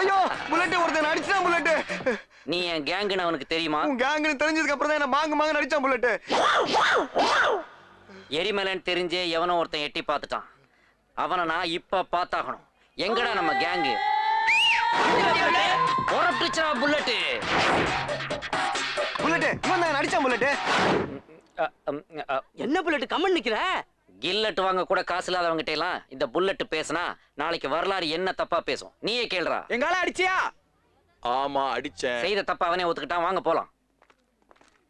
ஐயோ புல்லட் ஒருத்தன் அடிச்சான் புல்லட். நீ என் கேங்குன்னு அவனுக்கு தெரியுமா? உன் கேங்குன்னு தெரிஞ்சதுக்கு அப்புறம் தான் என்ன மாங்கு அடிச்சான் புல்லட். எரிமலைன்னு தெரிஞ்சே எவனோ ஒருத்தன் எட்டி பார்த்துட்டான். அவனை நான் இப்ப பார்த்தாகணும். எங்கடா நம்ம கேங்கு? புறப்பட்டுச்சா புல்லட்? புல்லட் இவன் தான் அடிச்சான் புல்லட். என்ன புல்லட் கம்மன் நிக்கிற? கில்லட் வாங்க கூட காசு இல்லாதவங்கிட்ட எல்லாம் இந்த புல்லட் பேசினா நாளைக்கு வரலாறு என்ன தப்பா பேசும். நீயே கேளுடா. எங்கால அடிச்சியா? ஆமா அடிச்சேன். செய்த தப்பா அவனே ஒத்துக்கிட்டான். வாங்க போலாம்.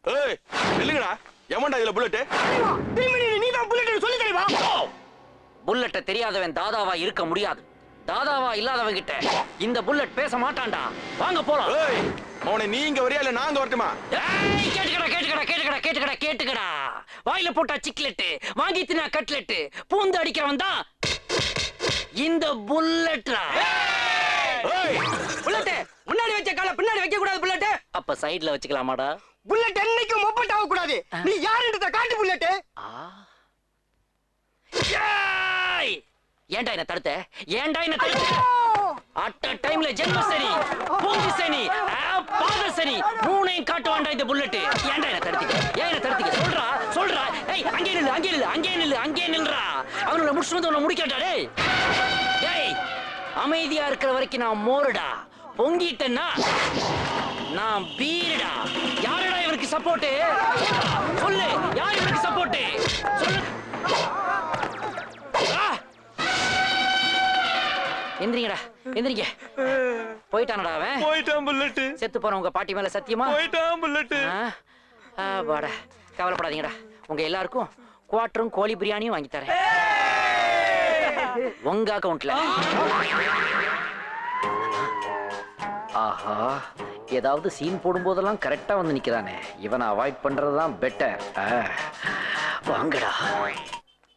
ஏய் நில்லுங்கடா. எவன்டா இதுல புல்லட்? நீ தான் புல்லட் சொல்லி தெரியுமா? புல்லட்ட தெரியாதவன் தாதாவா இருக்க முடியாது. தாதாவா இல்லாதவன் கிட்ட இந்த புல்லட் பேச மாட்டான்டா. வாங்க போலாம். ஏய் அவனை நீ இங்க வரியா இல்ல நாங்க வரட்டுமா? ஏய் கேட்டுக்கடா. வாயில போட்டா சிக்லெட், வாங்கி தின்னா கட்லெட், பூந்து அடிக்கிறவன் தான் இந்த புல்லட்ரா. ஏய் புல்லட் முன்னாடி வச்ச கால பின்னாடி வைக்க கூடாது புல்லட். அப்ப சைடுல வச்சுக்கலாமாடா? புல்லட் என்னைக்கும் மொப்பட் ஆக கூடாது. நீ யாருன்றத காட்டு புல்லட். ஏன்டா என்ன தடுத்த? அட்ட டைம்ல ஜென்ம சனி, பூஞ்சி சனி, பாத சனி மூணையும் காட்டுவான்டா இந்த புல்லட். ஏன்டா என்ன தடுத்தீங்க? சொல்றா. ஏய் அங்கே நில்றா. அவனோட முடிச்சு வந்து உன்னை முடிக்கட்டா. டேய் அமைதியா இருக்கிற வரைக்கும் நான் மோருடா. பொங்கிட்டேன்னா நான் பீருடா. யாருடா இவருக்கு சப்போர்ட்? சொல்லு, யார் இவருக்கு சப்போர்ட்? சொல்லு. எந்திரிங்க. போயிட்டானடா அவன். போயிட்டான் புல்லட். செத்து போன உங்க பாட்டி மேல சத்தியமா? போயிட்டான் புல்லட். பாடா கவலைப்படாதீங்கடா. உங்க எல்லாருக்கும் குவாட்டரும் கோழி பிரியாணியும் வாங்கி தரேன் உங்க அக்கவுண்ட்ல. ஆஹா, ஏதாவது சீன் போடும் போதெல்லாம் கரெக்டா வந்து நிக்கிறானே. இவனை அவாய்ட் பண்றதுதான் பெட்டர். வாங்கடா.